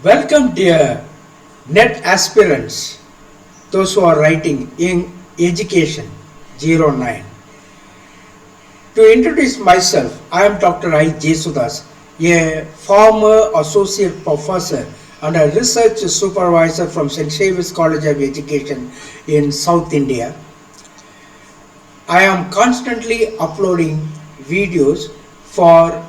Welcome, dear net aspirants, those who are writing in Education 09. To introduce myself, I am Dr.I.JESUDOSS, a former Associate Professor and a Research Supervisor from St. Xavier's College of Education in South India. I am constantly uploading videos for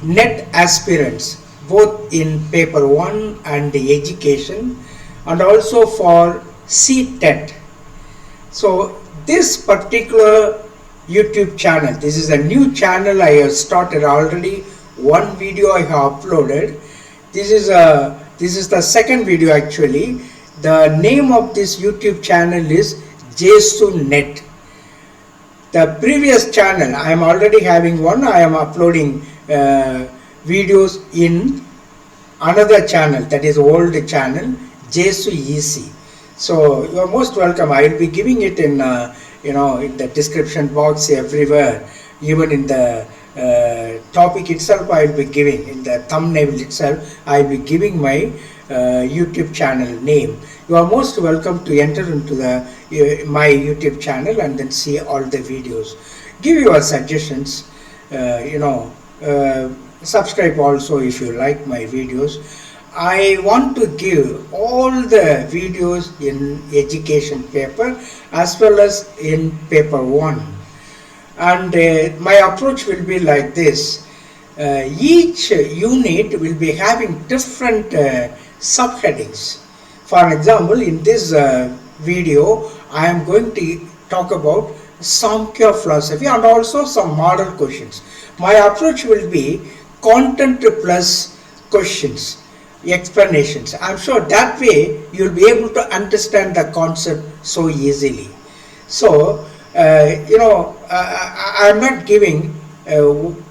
net aspirants both in paper 1 and the education, and also for CTET. So this particular YouTube channel, this is a new channel I have started already. One video I have uploaded. This is the second video actually. The name of this YouTube channel is JESUNet. The previous channel, I am already having one. I am uploading videos in another channel, that is old channel, JESUEC. So you are most welcome. I will be giving it in in the description box everywhere, even in the topic itself. I will be giving in the thumbnail itself. I will be giving my YouTube channel name. You are most welcome to enter into the my YouTube channel and then see all the videos. Give your suggestions. Subscribe also if you like my videos. I want to give all the videos in education paper as well as in paper 1, and my approach will be like this. Each unit will be having different subheadings. For example, in this video I am going to talk about Samkhya philosophy and also some model questions. My approach will be content plus questions, explanations. I'm sure that way you'll be able to understand the concept so easily. So, I'm not giving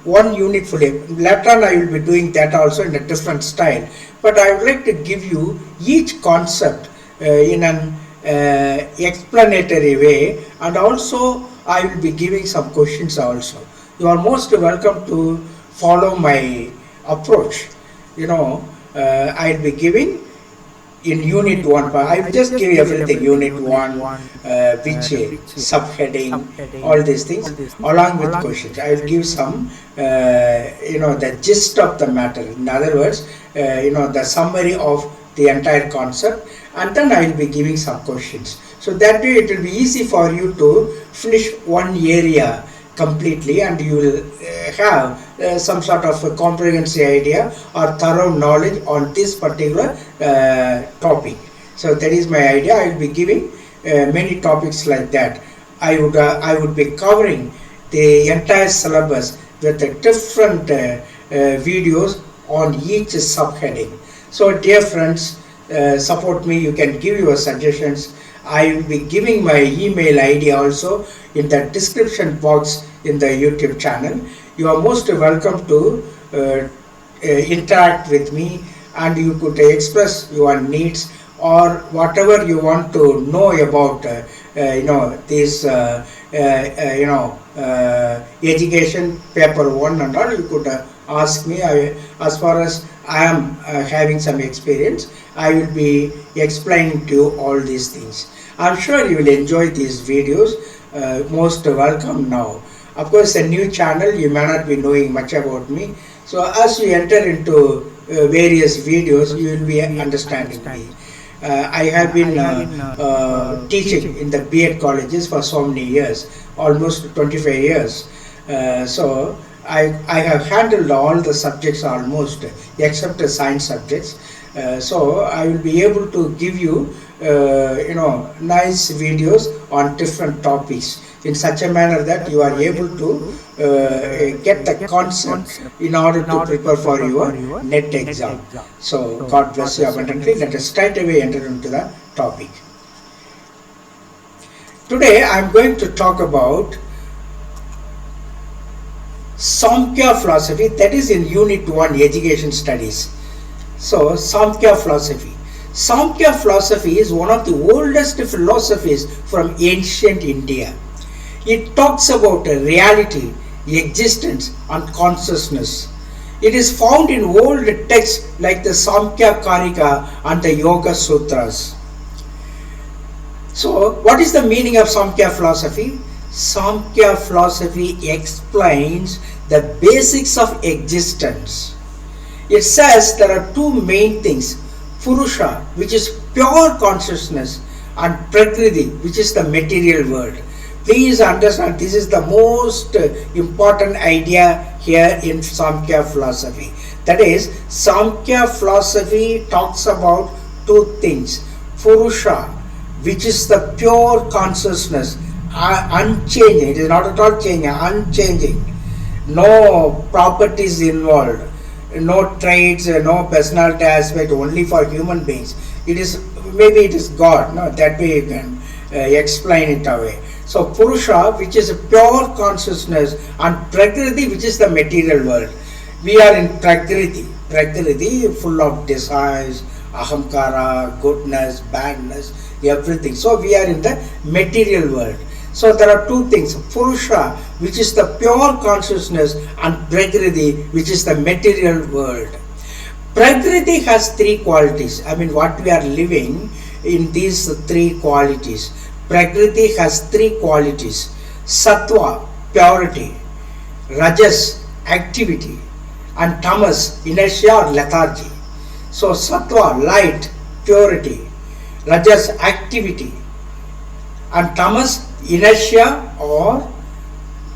one unit fully. Later on I will be doing that also in a different style. But I would like to give you each concept in an explanatory way, and also I will be giving some questions also. You are most welcome to follow my approach. I will be giving in Unit 1, but I will just give everything, Unit 1, which subheading, all these things, along with questions. I will give some, the gist of the matter. In other words, the summary of the entire concept, and then I will be giving some questions. So that way it will be easy for you to finish one area completely, and you will have some sort of a comprehensive idea or thorough knowledge on this particular topic. So that is my idea. I will be giving many topics like that. I would be covering the entire syllabus with the different videos on each subheading. So dear friends, support me. You can give your suggestions. I will be giving my email ID also in the description box in the YouTube channel. You are most welcome to interact with me, and you could express your needs or whatever you want to know about this education paper 1 and all. You could ask me. As far as I am having some experience, I will be explaining to you all these things. I'm sure you will enjoy these videos. Most welcome now. Of course, a new channel, you may not be knowing much about me. So as you enter into various videos, you will be understanding me. I have been teaching in the B.Ed colleges for so many years, almost 25 years. So I have handled all the subjects almost, except the science subjects. So I will be able to give you nice videos on different topics in such a manner that you are able to get the concept in order to prepare for your NET exam. So God bless you abundantly. Let us straight away enter into the topic. Today I am going to talk about Samkhya philosophy, that is in Unit 1 Education Studies. So Samkhya philosophy. Samkhya philosophy is one of the oldest philosophies from ancient India. It talks about reality, existence and consciousness. It is found in old texts like the Samkhya Karika and the Yoga Sutras. So, what is the meaning of Samkhya philosophy? Samkhya philosophy explains the basics of existence. It says there are two main things: Purusha, which is pure consciousness, and Prakriti, which is the material world. Please understand, this is the most important idea here in Samkhya philosophy. That is, Samkhya philosophy talks about two things: Purusha, which is the pure consciousness, unchanging. It is not at all changing, unchanging. No properties involved, no traits, no personality aspect, only for human beings. It is, maybe it is God. No, that way you can explain it away. So Purusha, which is a pure consciousness, and Prakriti, which is the material world. We are in Prakriti. Prakriti full of desires, ahamkara, goodness, badness, everything. So we are in the material world. So there are two things: Purusha, which is the pure consciousness, and Prakriti, which is the material world. Prakriti has three qualities. I mean, what we are living in these three qualities. Prakriti has three qualities: Sattva, purity; Rajas, activity; and Tamas, inertia or lethargy. So Sattva, light, purity; Rajas, activity; and Tamas, inertia or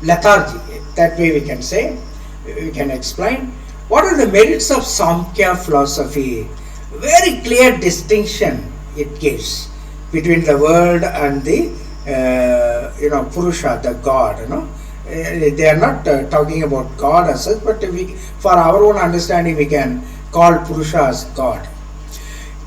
lethargy. That way we can say, we can explain. What are the merits of Samkhya philosophy? Very clear distinction it gives between the world and the Purusha, the God. They are not talking about God as such, but for our own understanding we can call Purusha as God.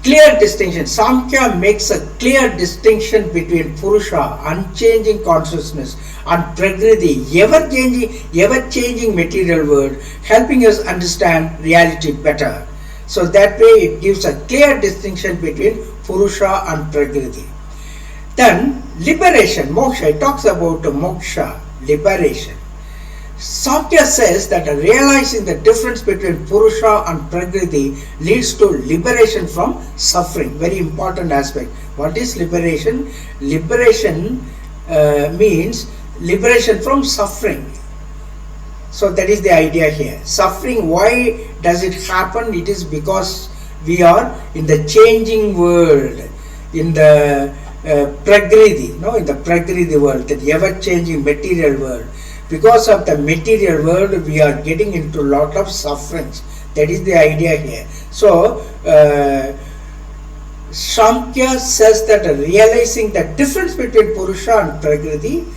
Clear distinction. Samkhya makes a clear distinction between Purusha, unchanging consciousness, and Prakriti, ever-changing material world, helping us understand reality better. So that way it gives a clear distinction between Purusha and Prakriti. Then liberation, moksha. It talks about moksha, liberation. Samkhya says that realizing the difference between Purusha and Prakriti leads to liberation from suffering. Very important aspect. What is liberation? Liberation means liberation from suffering. So that is the idea here. Suffering, why does it happen? It is because we are in the changing world, in the Prakriti, in the Prakriti world, that ever-changing material world. Because of the material world, we are getting into a lot of sufferings. That is the idea here. So, Samkhya says that realizing the difference between Purusha and Prakriti,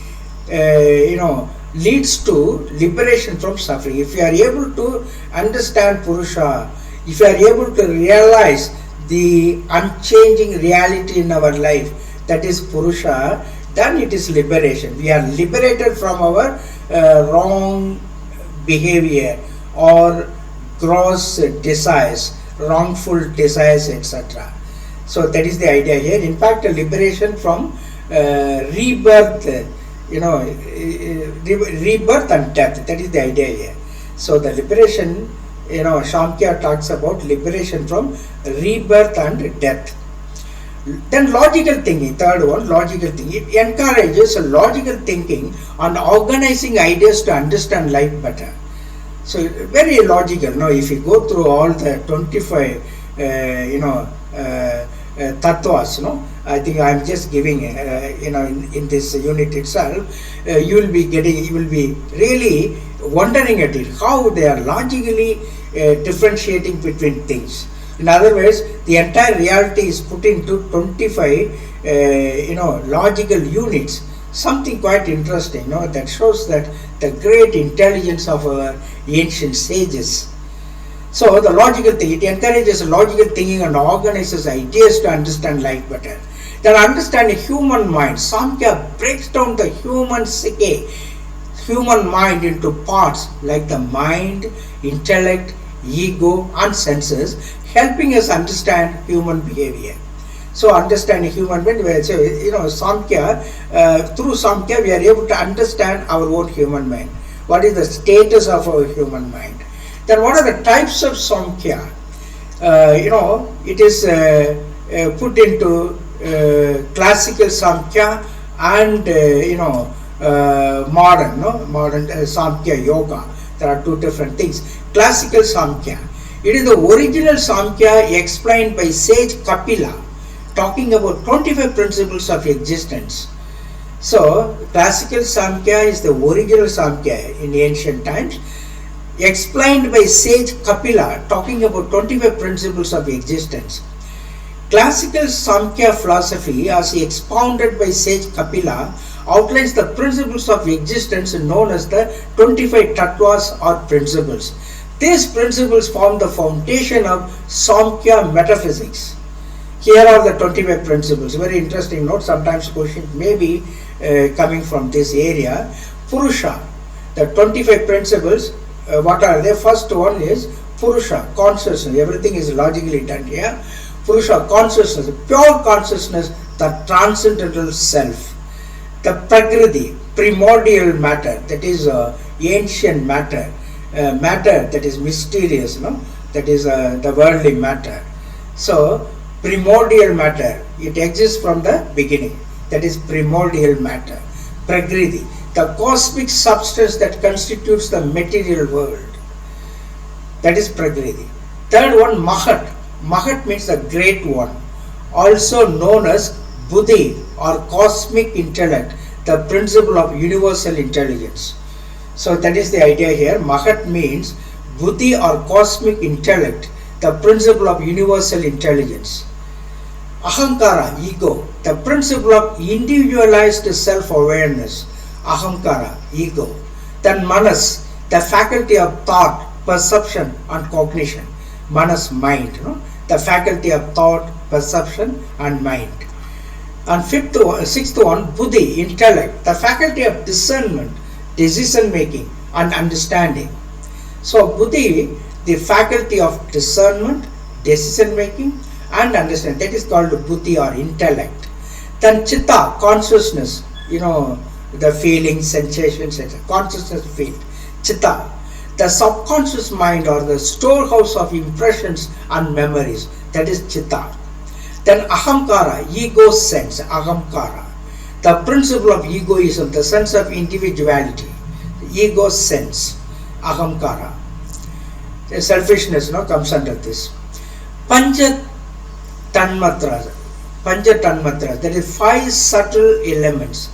leads to liberation from suffering. If you are able to understand Purusha, if you are able to realize the unchanging reality in our life, that is Purusha, then it is liberation. We are liberated from our wrong behavior or gross desires, wrongful desires, etc. So that is the idea here. In fact, a liberation from rebirth, rebirth and death. That is the idea here. So the liberation, Samkhya talks about liberation from rebirth and death. Then logical thinking, third one, logical thinking. It encourages logical thinking and organizing ideas to understand life better. So very logical. Now, if you go through all the 25, tattvas, I think I am just giving, in this unit itself, you will be really wondering at it, how they are logically differentiating between things. In other words, the entire reality is put into 25, logical units. Something quite interesting, that shows that the great intelligence of our ancient sages. So the logical thing, it encourages logical thinking and organizes ideas to understand life better. Then understand the human mind. Samkhya breaks down the human psyche, human mind into parts like the mind, intellect, ego and senses, helping us understand human behavior. So understanding human being, Samkhya, through Samkhya we are able to understand our own human mind. What is the status of our human mind? Then what are the types of Samkhya? It is put into classical Samkhya and modern Samkhya yoga. There are two different things. Classical Samkhya, it is the original Samkhya explained by sage Kapila, talking about 25 principles of existence. So classical Samkhya is the original Samkhya in ancient times, explained by sage Kapila, talking about 25 principles of existence. Classical Samkhya philosophy, as expounded by sage Kapila, outlines the principles of existence known as the 25 tattvas or principles. These principles form the foundation of Samkhya metaphysics. Here are the 25 principles. Very interesting note. Sometimes questions may be coming from this area. Purusha, the 25 principles, what are they? First one is Purusha, consciousness. Everything is logically done here. Purusha, consciousness, pure consciousness, the transcendental self. The Prakriti, primordial matter, that is ancient matter, matter that is mysterious, that is the worldly matter. So, primordial matter, it exists from the beginning, that is primordial matter. Prakriti, the cosmic substance that constitutes the material world, that is Prakriti. Third one, Mahat. Mahat means the great one, also known as Buddhi or cosmic intellect, the principle of universal intelligence. So that is the idea here. Mahat means Buddhi or cosmic intellect, the principle of universal intelligence. Ahankara, ego, the principle of individualized self-awareness. Ahankara, ego. Then Manas, the faculty of thought, perception and cognition. Manas, mind, the faculty of thought, perception and mind. And sixth one, Buddhi, intellect, the faculty of discernment, decision making and understanding. So Buddhi, the faculty of discernment, decision making and understanding, that is called Buddhi or intellect. Then Chitta, consciousness, the feelings, sensations, etc. Consciousness field. Chitta, the subconscious mind or the storehouse of impressions and memories, that is Chitta. Then Ahamkara, ego sense, Ahamkara. The principle of egoism, the sense of individuality, ego sense, Ahamkara. The selfishness comes under this. Pancha Tanmatras, that is 5 subtle elements,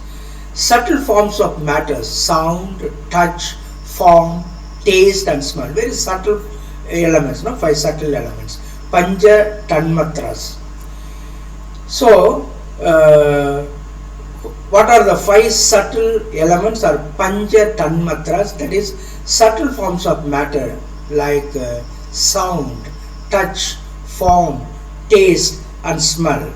subtle forms of matter, sound, touch, form, taste and smell, very subtle elements, 5 subtle elements. Pancha Tanmatras. So, what are the 5 subtle elements or Pancha Tanmatras, that is subtle forms of matter like sound, touch, form, taste and smell,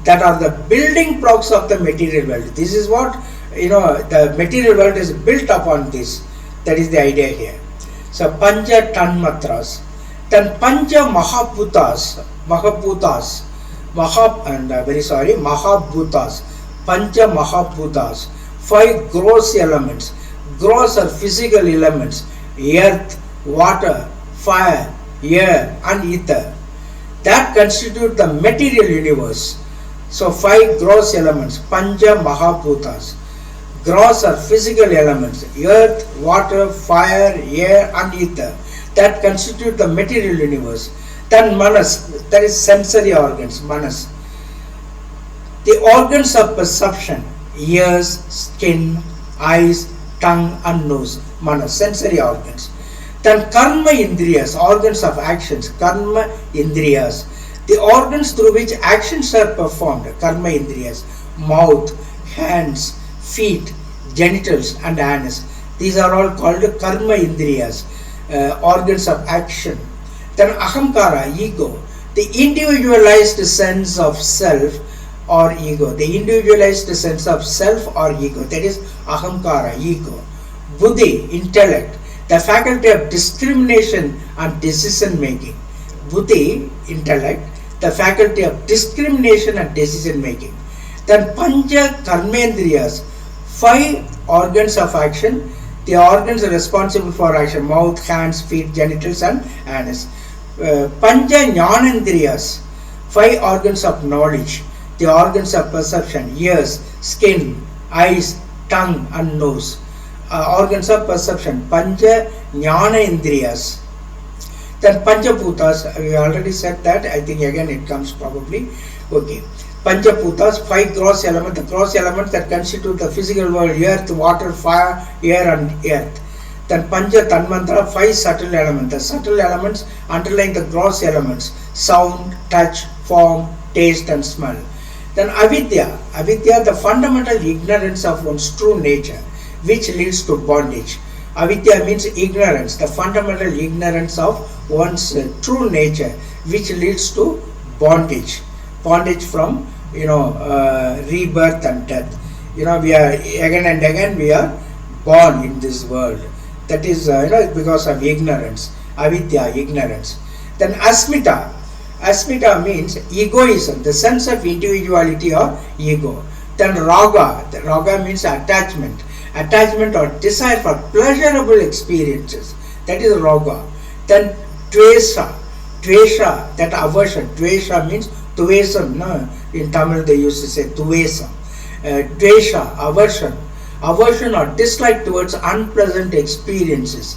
that are the building blocks of the material world. This is what, the material world is built upon this. That is the idea here. So, Pancha Tanmatras. Then Pancha Mahabhutas, Pancha Mahabhutas, 5 gross elements. Gross are physical elements, earth, water, fire, air and ether, that constitute the material universe. So 5 gross elements, Pancha Mahabhutas. Gross are physical elements, earth, water, fire, air and ether, that constitute the material universe. Then Manas, that is sensory organs, Manas. The organs of perception, ears, skin, eyes, tongue and nose, Manas, sensory organs. Then Karma Indriyas, organs of actions, Karma Indriyas, the organs through which actions are performed, Karma Indriyas, mouth, hands, feet, genitals and anus. These are all called Karma Indriyas, organs of action. Then Ahamkara, ego, the individualized sense of self or ego, the individualized sense of self or ego, that is Ahamkara, ego. Buddhi, intellect, the faculty of discrimination and decision making. Buddhi, intellect, the faculty of discrimination and decision making. Then Pancha Karmendriyas, 5 organs of action, The organs are responsible for action: mouth, hands, feet, genitals, and anus. Pancha Jnanendriyas, 5 organs of knowledge. The organs of perception: ears, skin, eyes, tongue, and nose. Organs of perception, Pancha Jnanendriyas. Then Panchaputas, we already said that, I think again it comes probably. Okay. Panchaputas, 5 gross elements, the gross elements that constitute the physical world: earth, water, fire, air, and earth. Then Pancha Tanmantra, 5 subtle elements, the subtle elements underlying the gross elements: sound, touch, form, taste, and smell. Then Avidya, the fundamental ignorance of one's true nature, which leads to bondage. Avidya means ignorance, the fundamental ignorance of one's true nature, which leads to bondage. Bondage from, rebirth and death. We are again and again we are born in this world. That is because of ignorance. Avidya, ignorance. Then Asmita. Asmita means egoism, the sense of individuality or ego. Then Raga. The Raga means attachment. Attachment or desire for pleasurable experiences. That is Raga. Then Dvesha. Dvesha, that aversion. Dvesha means Tvesam. No? In Tamil they used to say Tvesam. Dvesha, aversion. Aversion or dislike towards unpleasant experiences.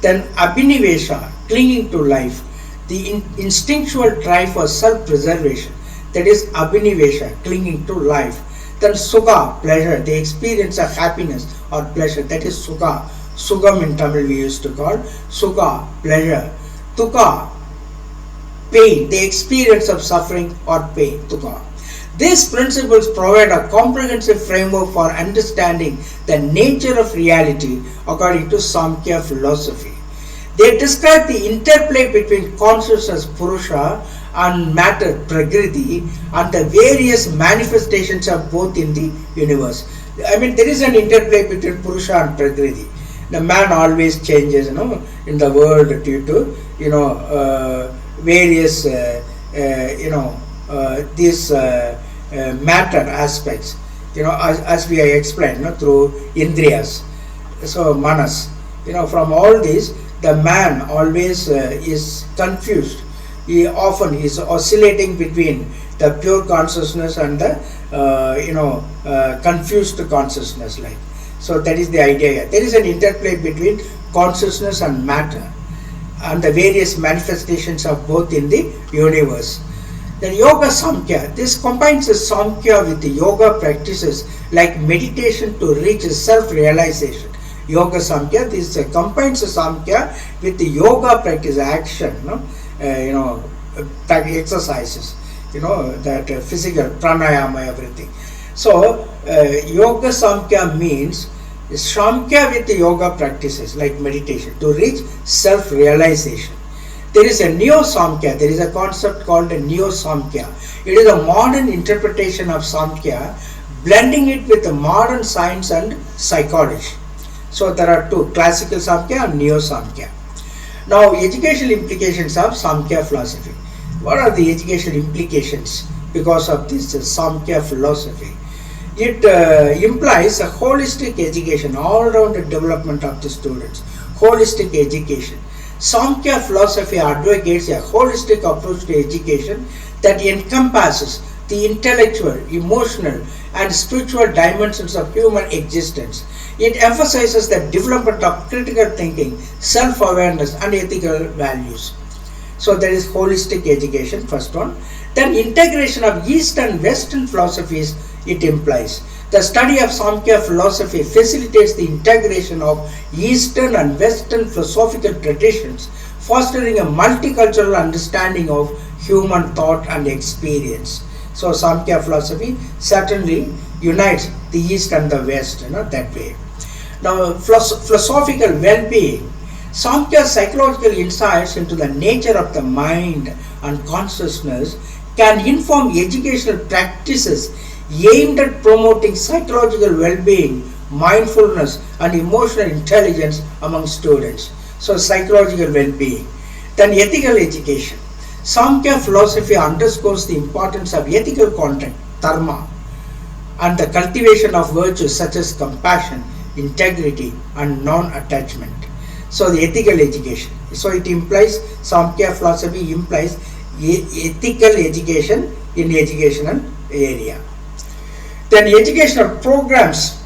Then Abhinivesha, clinging to life. The instinctual drive for self-preservation. That is Abhinivesha, clinging to life. Then Sukha, pleasure, the experience of happiness or pleasure. That is Sukha. Sugam in Tamil we used to call. Sukha, pleasure. Dukha, pain, the experience of suffering or pain. Dukha. These principles provide a comprehensive framework for understanding the nature of reality according to Samkhya philosophy. They describe the interplay between consciousness Purusha and matter Prakriti and the various manifestations of both in the universe. I mean, there is an interplay between Purusha and Prakriti. The man always changes, in the world due to, various, these matter aspects, as we have explained, through Indriyas. So, Manas, from all these, the man always is confused. He often is oscillating between the pure consciousness and the confused consciousness. So that is the idea here. There is an interplay between consciousness and matter and the various manifestations of both in the universe. Then Yoga Samkhya. This combines the Samkhya with the yoga practices like meditation to reach self-realization. Yoga Samkhya, this combines the Samkhya with the yoga practice, action, exercises, that physical, pranayama, everything. So, Yoga Samkhya means Samkhya with the yoga practices like meditation to reach self-realization. There is a Neo-Samkhya, there is a concept called a Neo-Samkhya. It is a modern interpretation of Samkhya, blending it with the modern science and psychology. So there are two, classical Samkhya and Neo-Samkhya. Now, educational implications of Samkhya philosophy. What are the educational implications because of this Samkhya philosophy? It implies a holistic education, all-round development of the students, holistic education. Samkhya philosophy advocates a holistic approach to education that encompasses the intellectual, emotional, and spiritual dimensions of human existence. It emphasizes the development of critical thinking, self-awareness, and ethical values. So there is holistic education, first one. Then integration of East and Western philosophies it implies. The study of Samkhya philosophy facilitates the integration of Eastern and Western philosophical traditions, fostering a multicultural understanding of human thought and experience. So Samkhya philosophy certainly unites the East and the West, that way. Now, philosophical well-being. Samkhya's psychological insights into the nature of the mind and consciousness can inform educational practices aimed at promoting psychological well-being, mindfulness, and emotional intelligence among students. So, psychological well-being. Then, ethical education. Samkhya philosophy underscores the importance of ethical conduct, dharma, and the cultivation of virtues such as compassion, integrity, and non-attachment. So the ethical education. So it implies, Samkhya philosophy implies ethical education in educational area. Then educational programs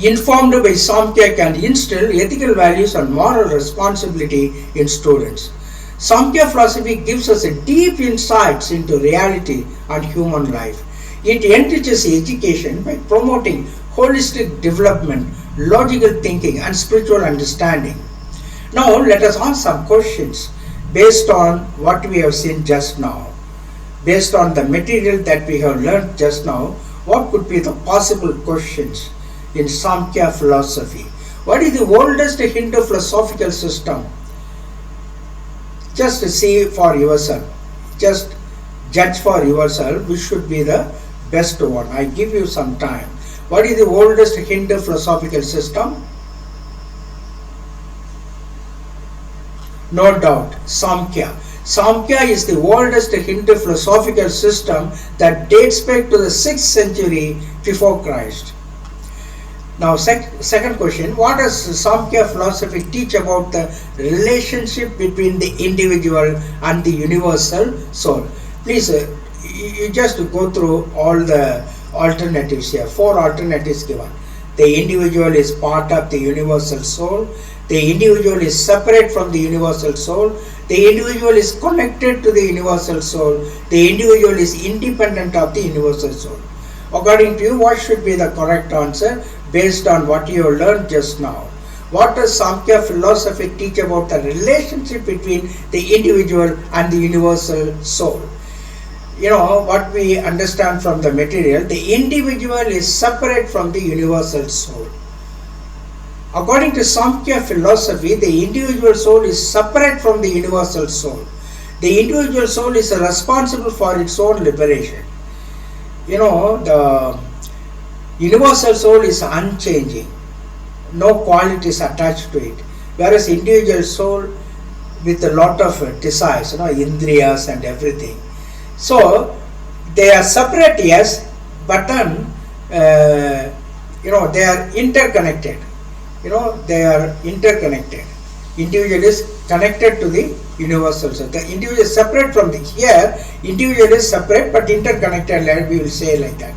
informed by Samkhya can instill ethical values and moral responsibility in students. Samkhya philosophy gives us a deep insights into reality and human life. It enriches education by promoting holistic development, logical thinking, and spiritual understanding. Now let us ask some questions based on what we have seen just now. Based on the material that we have learned just now, what could be the possible questions in Samkhya philosophy? What is the oldest Hindu philosophical system? Just see for yourself. Just judge for yourself which should be the best one. I give you some time. What is the oldest Hindu philosophical system? No doubt, Samkhya. Samkhya is the oldest Hindu philosophical system that dates back to the 6th century before Christ. Now, second question, what does Samkhya philosophy teach about the relationship between the individual and the universal soul? Please, you just go through all the alternatives here. 4 alternatives given. The individual is part of the universal soul. The individual is separate from the universal soul. The individual is connected to the universal soul. The individual is independent of the universal soul. According to you, what should be the correct answer based on what you have learned just now? What does Samkhya philosophy teach about the relationship between the individual and the universal soul? You know what we understand from the material, the individual is separate from the universal soul. According to Samkhya philosophy, the individual soul is separate from the universal soul. The individual soul is responsible for its own liberation. You know, the universal soul is unchanging. No qualities attached to it. Whereas individual soul with a lot of desires, indriyas and everything. So, they are separate, yes, but then, they are interconnected. They are interconnected. Individual is connected to the universal soul. The individual is separate from the, here, individual is separate but interconnected, like we will say like that.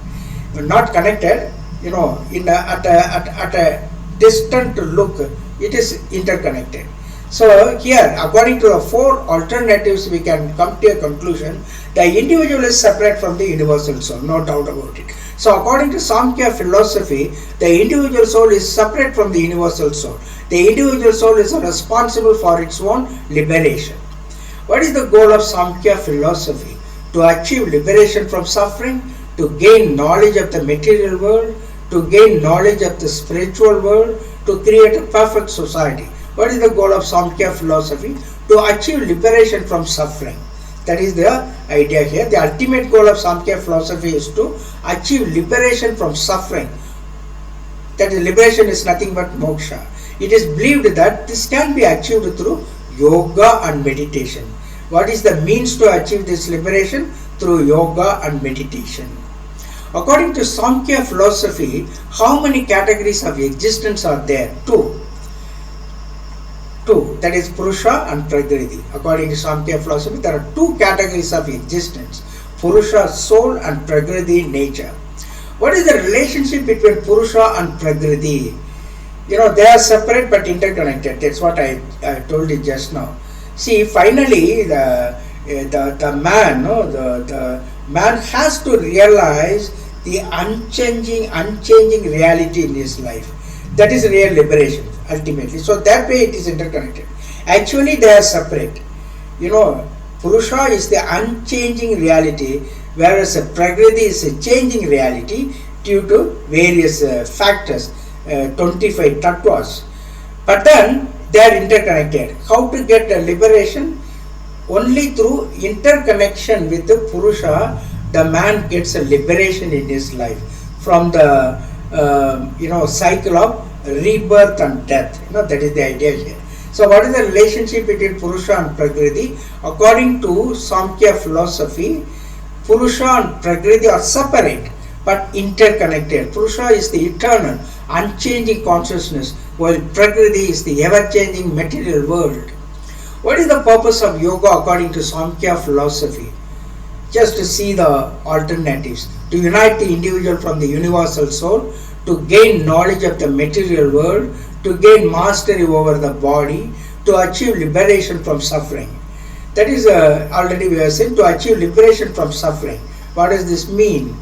Not connected, at a distant look, it is interconnected. So here, according to the 4 alternatives, we can come to a conclusion. The individual is separate from the universal soul, no doubt about it. So according to Samkhya philosophy, the individual soul is separate from the universal soul. The individual soul is responsible for its own liberation. What is the goal of Samkhya philosophy? To achieve liberation from suffering, to gain knowledge of the material world, to gain knowledge of the spiritual world, to create a perfect society. What is the goal of Samkhya philosophy? To achieve liberation from suffering. That is the idea here. The ultimate goal of Samkhya philosophy is to achieve liberation from suffering. That is, liberation is nothing but moksha. It is believed that this can be achieved through yoga and meditation. What is the means to achieve this liberation? Through yoga and meditation. According to Samkhya philosophy, how many categories of existence are there? 2. That is Purusha and Prakriti. According to Samkhya philosophy, there are 2 categories of existence. Purusha, soul, and Prakriti, nature. What is the relationship between Purusha and Prakriti? They are separate but interconnected. That's what I told you just now. See, finally, the man, the man has to realize the unchanging reality in his life. That is real liberation, ultimately. So that way it is interconnected. Actually, they are separate. Purusha is the unchanging reality, whereas Prakriti is a changing reality due to various factors, 25 tattvas. But then they are interconnected. How to get liberation? Only through interconnection with the Purusha, the man gets a liberation in his life from the cycle of rebirth and death. That is the idea here. So what is the relationship between Purusha and Prakriti? According to Samkhya philosophy, Purusha and Prakriti are separate but interconnected. Purusha is the eternal unchanging consciousness, while Prakriti is the ever-changing material world. What is the purpose of yoga according to Samkhya philosophy? Just to see the alternatives. To unite the individual from the universal soul, to gain knowledge of the material world, to gain mastery over the body, to achieve liberation from suffering. That is already we have said, to achieve liberation from suffering. What does this mean?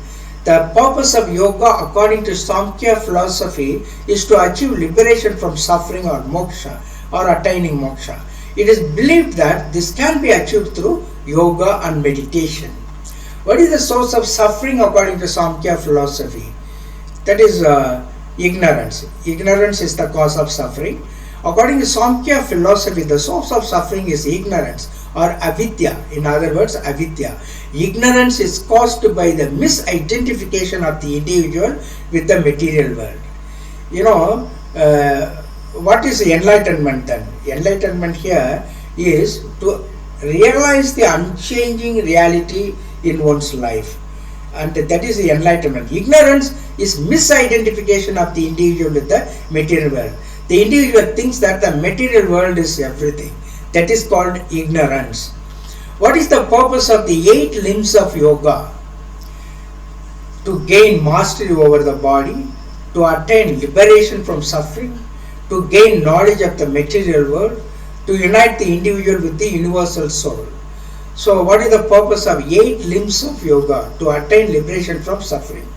The purpose of yoga according to Samkhya philosophy is to achieve liberation from suffering or moksha, or attaining moksha. It is believed that this can be achieved through yoga and meditation. What is the source of suffering according to Samkhya philosophy? That is ignorance. Ignorance is the cause of suffering. According to Samkhya philosophy, the source of suffering is ignorance or avidya. In other words, avidya. Ignorance is caused by the misidentification of the individual with the material world. You know, what is enlightenment then? Enlightenment here is to realize the unchanging reality in one's life, and that is the enlightenment. Ignorance is misidentification of the individual with the material world. The individual thinks that the material world is everything. That is called ignorance. What is the purpose of the 8 limbs of yoga? To gain mastery over the body, to attain liberation from suffering, to gain knowledge of the material world, to unite the individual with the universal soul. So what is the purpose of 8 limbs of yoga? To attain liberation from suffering.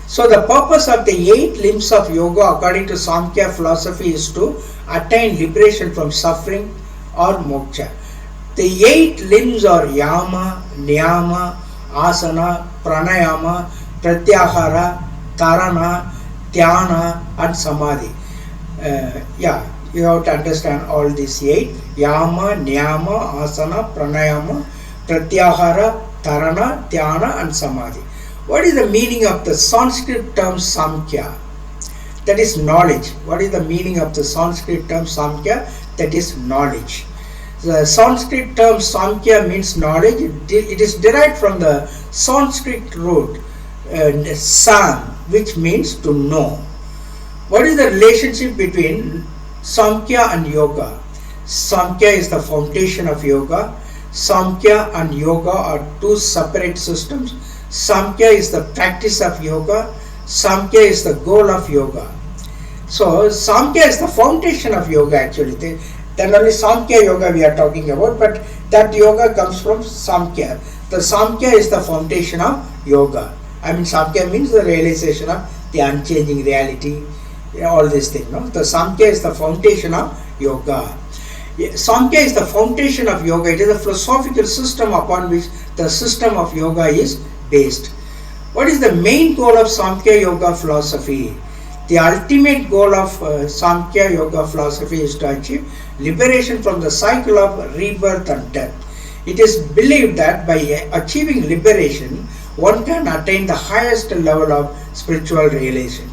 So the purpose of the 8 limbs of yoga according to Samkhya philosophy is to attain liberation from suffering or moksha. The 8 limbs are yama, niyama, asana, pranayama, pratyahara, tarana, dhyana and samadhi. You have to understand all these 8. Yama, niyama, asana, pranayama, pratyahara, tarana, dhyana and samadhi. What is the meaning of the Sanskrit term Samkhya? That is knowledge. What is the meaning of the Sanskrit term Samkhya? That is knowledge. The Sanskrit term Samkhya means knowledge. It is derived from the Sanskrit root Sam, which means to know. What is the relationship between Samkhya and yoga? Samkhya is the foundation of yoga. Samkhya and yoga are 2 separate systems. Samkhya is the practice of yoga. Samkhya is the goal of yoga. So Samkhya is the foundation of yoga actually. Then only Samkhya yoga we are talking about, but that yoga comes from Samkhya. The Samkhya is the foundation of yoga. I mean, Samkhya means the realization of the unchanging reality, all these things. No? The Samkhya is the foundation of yoga. Samkhya is the foundation of yoga. It is a philosophical system upon which the system of yoga is based. What is the main goal of Samkhya yoga philosophy? The ultimate goal of Samkhya yoga philosophy is to achieve liberation from the cycle of rebirth and death. It is believed that by achieving liberation, one can attain the highest level of spiritual realization.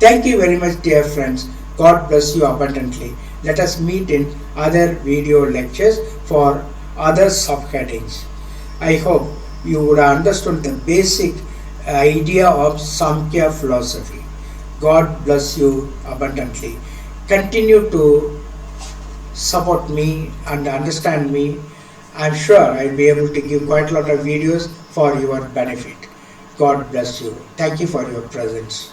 Thank you very much, dear friends. God bless you abundantly. Let us meet in other video lectures for other subheadings. I hope you would have understood the basic idea of Samkhya philosophy. God bless you abundantly. Continue to support me and understand me. I am sure I will be able to give quite a lot of videos for your benefit. God bless you. Thank you for your presence.